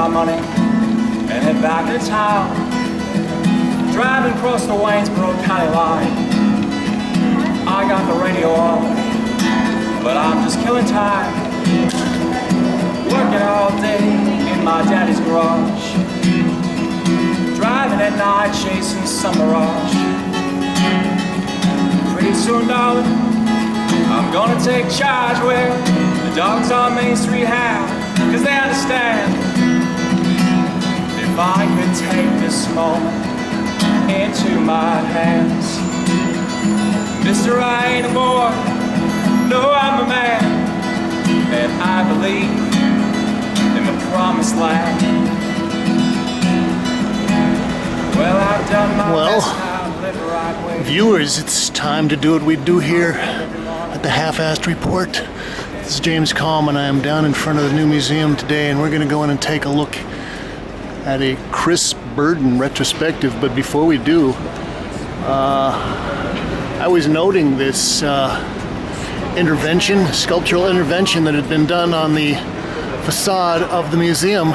my money and head back to town. Driving across the Waynesboro County line, I got the radio on, but I'm just killing time. Working all day in my daddy's garage, driving at night chasing some mirage. Pretty soon, darling, I'm gonna take charge where the dogs on Main Street have, 'cause they understand. If I could take this moment into my hands, Mister, I ain't a boy, no, I'm a man, and I believe in the promised land. Well, I've done my best, I've lived the right way. Viewers, it's time to do what we do here at the Half-Assed Report. This is James Kalm, and I am down in front of the new museum today, and we're going to go in and take a look at a Chris Burden retrospective. But before we do, I was noting this sculptural intervention that had been done on the facade of the museum,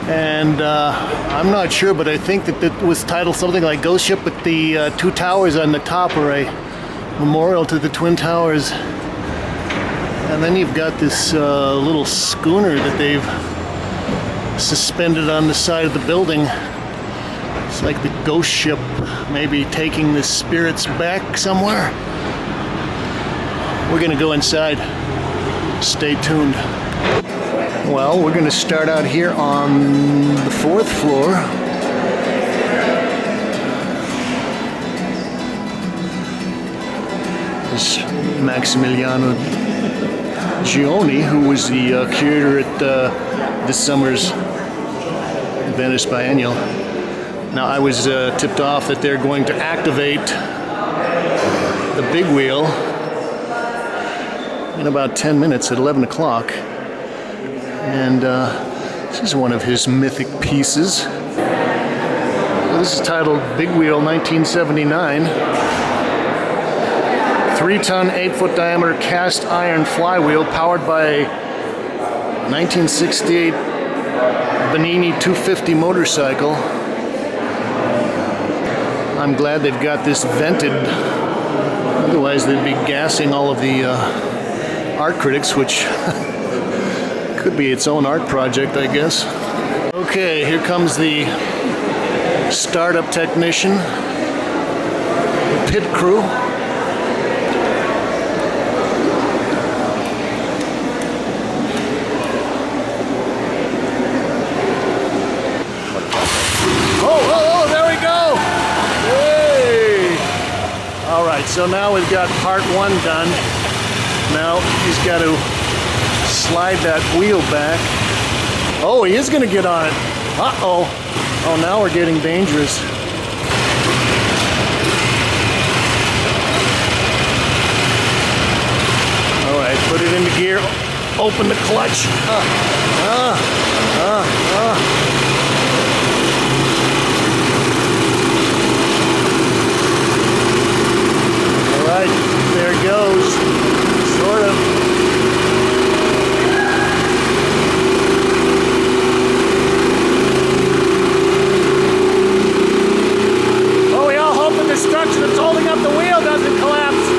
and I'm not sure, but I think that it was titled something like Ghost Ship with the two towers on the top, or a memorial to the Twin Towers. And then you've got this little schooner that they've suspended on the side of the building. It's like the ghost ship, maybe taking the spirits back somewhere. We're gonna go inside. Stay tuned. Well, we're gonna start out here on the 4th floor. This Maximiliano Gioni, who was the curator at this summer's Venice Biennial. Now, I was tipped off that they're going to activate the big wheel in about 10 minutes at 11 o'clock. And this is one of his mythic pieces. This is titled Big Wheel 1979. 3-ton, 8-foot diameter cast iron flywheel powered by a 1968 Benini 250 motorcycle. I'm glad they've got this vented, otherwise they'd be gassing all of the art critics, which could be its own art project, I guess. Okay, here comes the startup technician, the pit crew. Oh, there we go! Hey! All right, so now we've got part 1 done. Now he's got to slide that wheel back. Oh, he is going to get on it. Uh-oh. Oh, now we're getting dangerous. All right, put it into gear. Open the clutch. All right, there it goes. Sort of. Oh, we all hope the structure that's holding up the wheel doesn't collapse.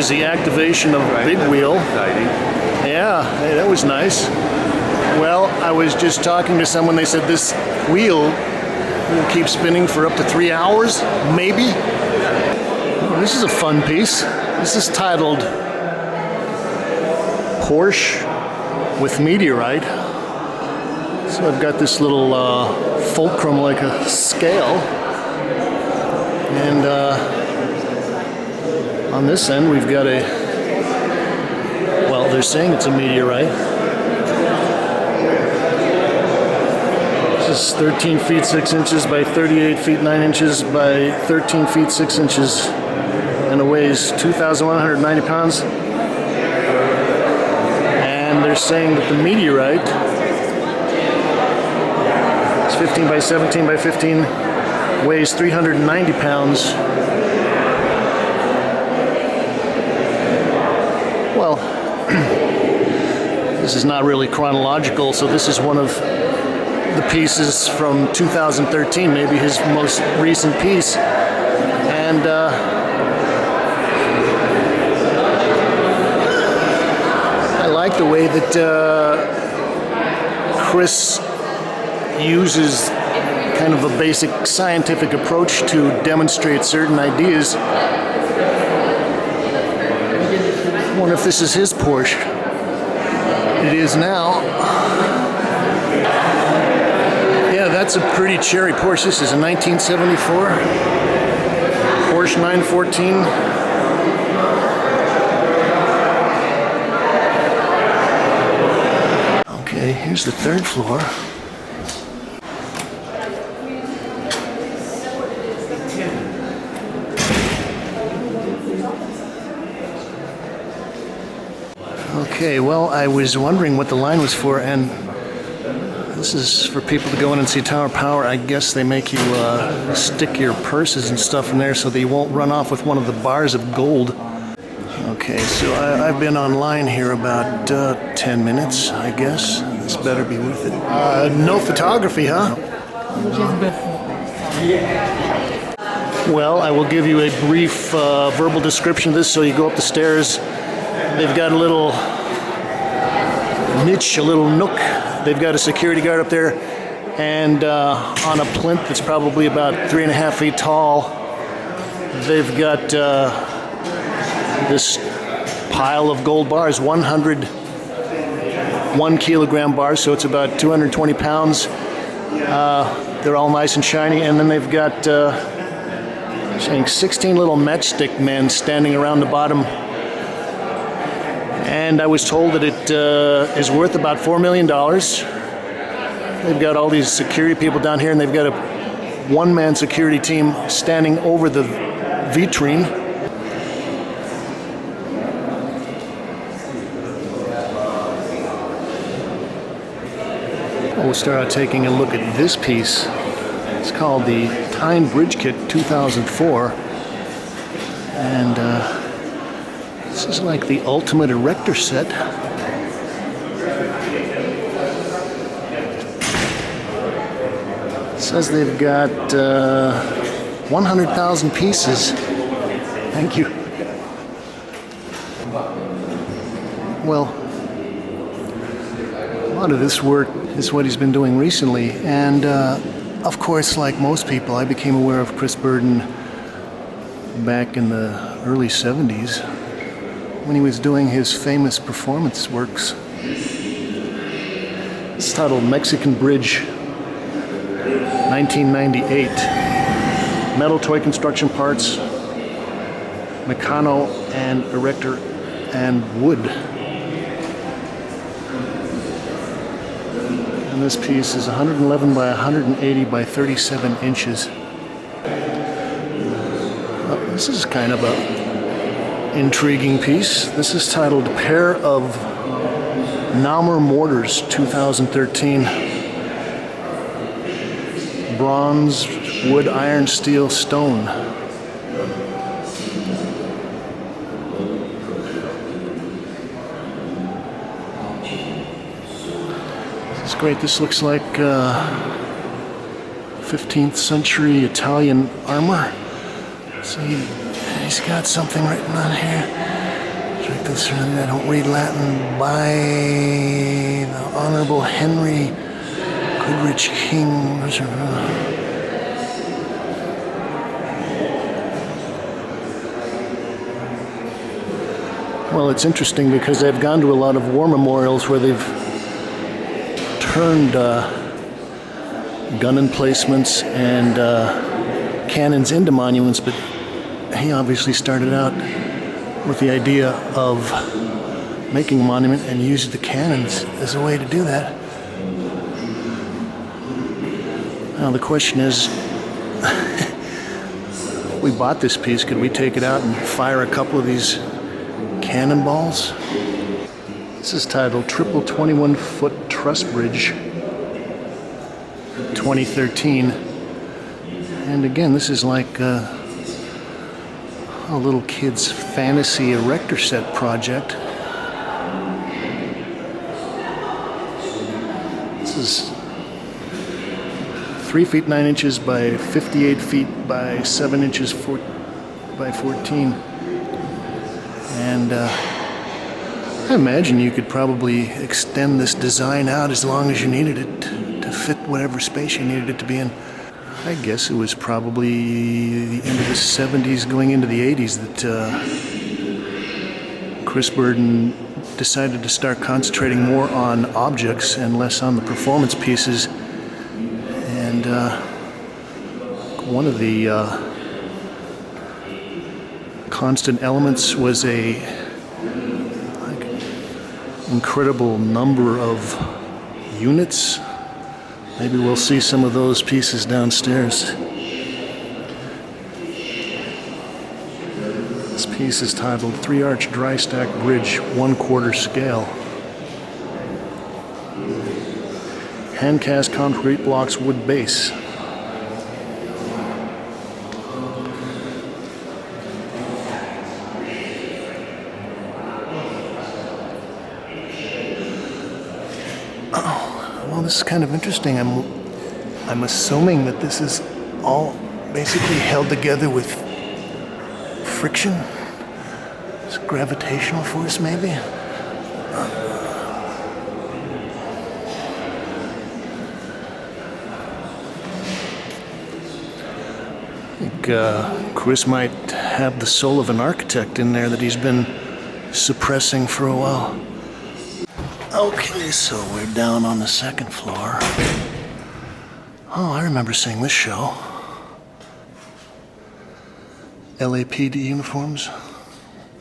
is the activation of the big wheel. Yeah, hey, that was nice. Well, I was just talking to someone, they said this wheel will keep spinning for up to 3 hours, maybe. Oh, this is a fun piece. This is titled Porsche with Meteorite. So I've got this little fulcrum like a scale. And on this end we've got a, well, they're saying it's a meteorite. This is 13 feet 6 inches by 38 feet 9 inches by 13 feet 6 inches, and it weighs 2,190 pounds. And they're saying that the meteorite is 15 by 17 by 15, weighs 390 pounds. Well, this is not really chronological, so this is one of the pieces from 2013, maybe his most recent piece. And I like the way that Chris uses kind of a basic scientific approach to demonstrate certain ideas. I wonder if this is his Porsche. It is now. Yeah, that's a pretty cherry Porsche. This is a 1974 Porsche 914. Okay, here's the third floor. Okay, well, I was wondering what the line was for, and this is for people to go in and see Tower Power. I guess they make you stick your purses and stuff in there so that you won't run off with one of the bars of gold. Okay, so I've been online here about 10 minutes, I guess. This better be worth it. No photography, huh? Well, I will give you a brief verbal description of this. So you go up the stairs. They've got a little niche, a little nook. They've got a security guard up there, and on a plinth that's probably about 3.5 feet tall, they've got this pile of gold bars, 1 kilogram bars, so it's about 220 pounds. They're all nice and shiny, and then they've got saying 16 little matchstick men standing around the bottom. And I was told that it is worth about $4 million. They've got all these security people down here, and they've got a one-man security team standing over the vitrine. We'll start out taking a look at this piece. It's called the Tyne Bridge Kit 2004. And this is like the ultimate erector set. It says they've got 100,000 pieces. Thank you. Well, a lot of this work is what he's been doing recently. And of course, like most people, I became aware of Chris Burden back in the early 70s. When he was doing his famous performance works. It's titled Mexican Bridge, 1998. Metal toy construction parts, Meccano and erector and wood. And this piece is 111 by 180 by 37 inches. Well, this is kind of a intriguing piece. This is titled Pair of Naumer Mortars 2013. Bronze, wood, iron, steel, stone. This is great. This looks like 15th century Italian armor. See, he's got something written on here. Concerning, I don't read Latin. By the Honorable Henry Goodrich King. Well, it's interesting because I've gone to a lot of war memorials where they've turned gun emplacements and cannons into monuments, but he obviously started out with the idea of making a monument and used the cannons as a way to do that. Now the question is, if we bought this piece, could we take it out and fire a couple of these cannonballs? This is titled Triple 21-Foot Truss Bridge, 2013. And again, this is like a little kid's fantasy erector set project. This is 3 feet 9 inches by 58 feet by 7 inches by 14. And I imagine you could probably extend this design out as long as you needed it to fit whatever space you needed it to be in. I guess it was probably the end of the 70s going into the 80s that Chris Burden decided to start concentrating more on objects and less on the performance pieces. And one of the constant elements was a incredible number of units. Maybe we'll see some of those pieces downstairs. This piece is titled 3-Arch Dry Stack Bridge, 1/4 scale. Hand-cast concrete blocks, wood base. Well, this is kind of interesting. I'm assuming that this is all basically held together with friction. It's gravitational force, maybe. I think Chris might have the soul of an architect in there that he's been suppressing for a while. Okay, so we're down on the second floor. Oh, I remember seeing this show. LAPD uniforms,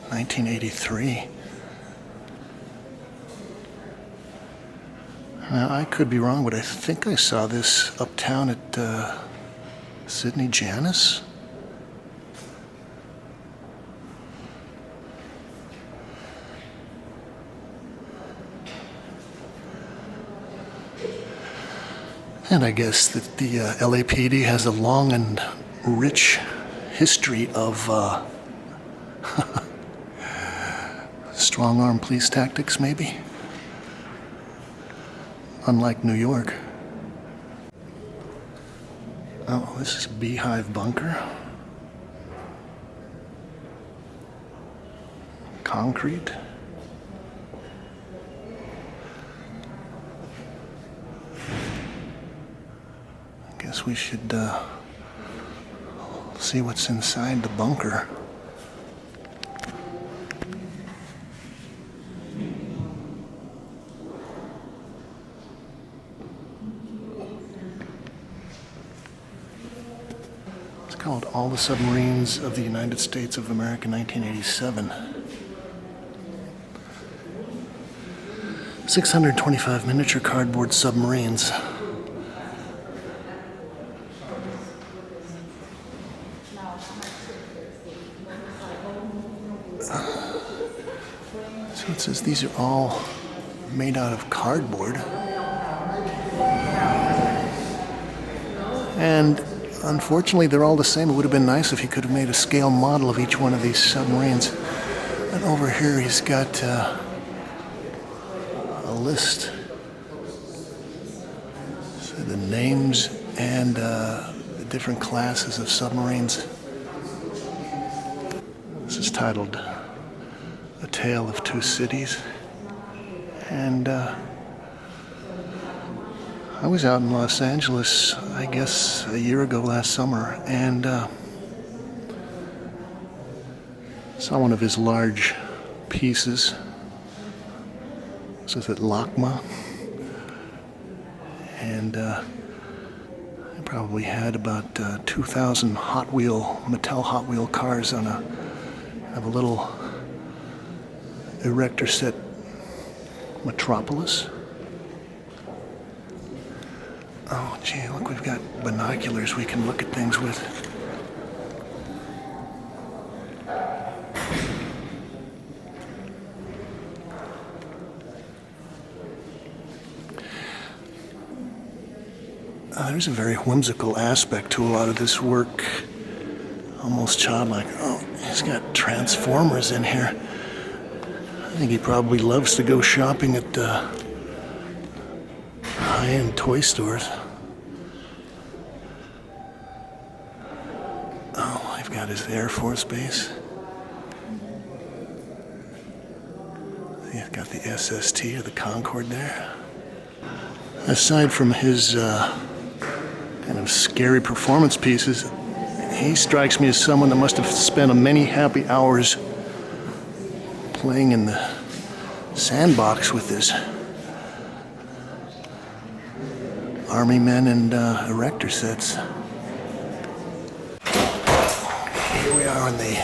1983. Now, I could be wrong, but I think I saw this uptown at Sydney Janis. And I guess that the LAPD has a long and rich history of strong-arm police tactics, maybe. Unlike New York. Oh, this is Beehive Bunker. Concrete. Guess we should see what's inside the bunker. It's called All the Submarines of the United States of America, 1987. 625 miniature cardboard submarines. So it says these are all made out of cardboard. And unfortunately, they're all the same. It would have been nice if he could have made a scale model of each one of these submarines. And over here, he's got a list. So the names and the different classes of submarines. This is titled A Tale of Two Cities. And I was out in Los Angeles, I guess, a year ago last summer, and saw one of his large pieces. This is at LACMA. And I probably had about 2,000 Mattel Hot Wheel cars on a little erector set Metropolis. Oh, gee, look, we've got binoculars we can look at things with. There's a very whimsical aspect to a lot of this work. Almost childlike. Oh, he's got Transformers in here. I think he probably loves to go shopping at high-end toy stores. Oh, I've got his Air Force Base. He's got the SST or the Concorde there. Aside from his kind of scary performance pieces, he strikes me as someone that must have spent many happy hours playing in the sandbox with his army men and erector sets. Here we are in the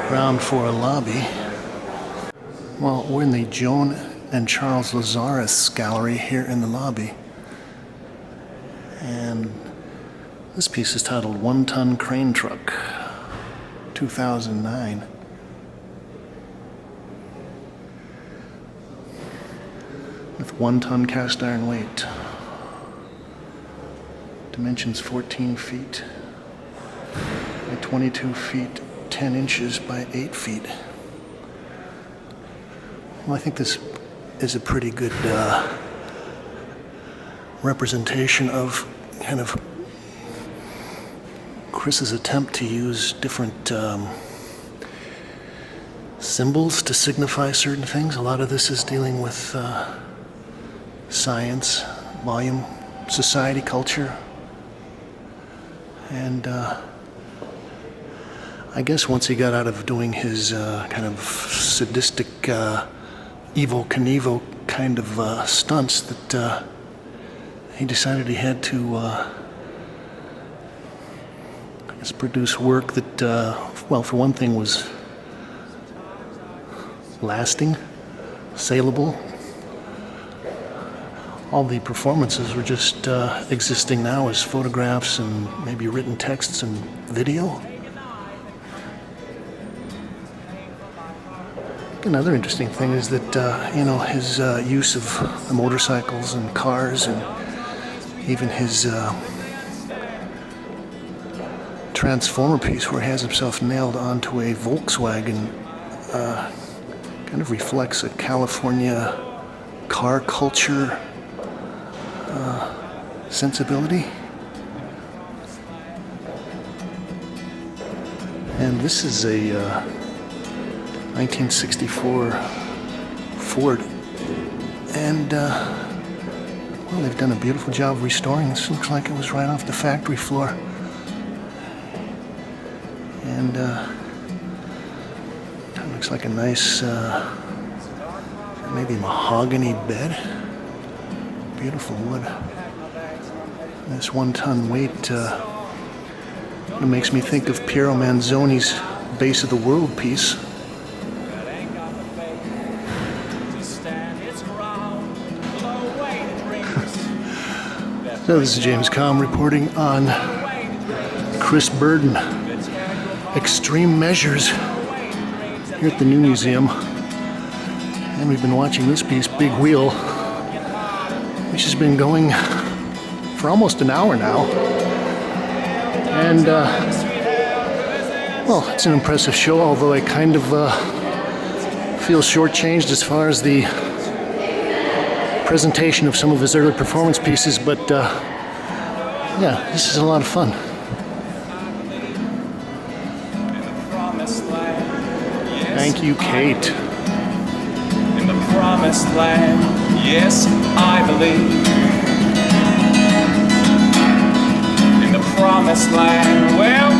ground floor lobby. Well, we're in the Joan and Charles Lazaris gallery here in the lobby. And this piece is titled One Ton Crane Truck, 2009. With 1 ton cast iron weight. Dimensions 14 feet by 22 feet, 10 inches by 8 feet. Well, I think this is a pretty good representation of kind of Chris's attempt to use different symbols to signify certain things. A lot of this is dealing with science, volume, society, culture. And I guess once he got out of doing his kind of sadistic Evel Knievel kind of stunts, that he decided he had to I guess produce work that, well, for one thing, was lasting, saleable. All the performances were just existing now as photographs and maybe written texts and video. Another interesting thing is that, you know, his use of motorcycles and cars, and even his Transformer piece where he has himself nailed onto a Volkswagen kind of reflects a California car culture sensibility. And this is a 1964 Ford, and well, they've done a beautiful job of restoring. This looks like it was right off the factory floor, and that looks like a nice maybe mahogany bed. Beautiful wood. This 1 ton weight it makes me think of Piero Manzoni's Base of the World piece. So this is James Kalm reporting on Chris Burden, Extreme Measures, here at the new museum. And we've been watching this piece, Big Wheel, which has been going for almost an hour now. And, well, it's an impressive show, although I kind of feel shortchanged as far as the presentation of some of his early performance pieces, but yeah, this is a lot of fun. Thank you, Kate. In the promised land, yes, I believe. In the promised land, well,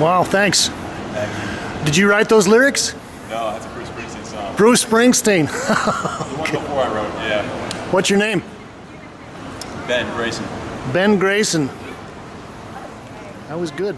wow, thanks. Did you write those lyrics? No, that's a Bruce Springsteen song. Bruce Springsteen. The one before I wrote, yeah. What's your name? Ben Grayson. Ben Grayson. That was good.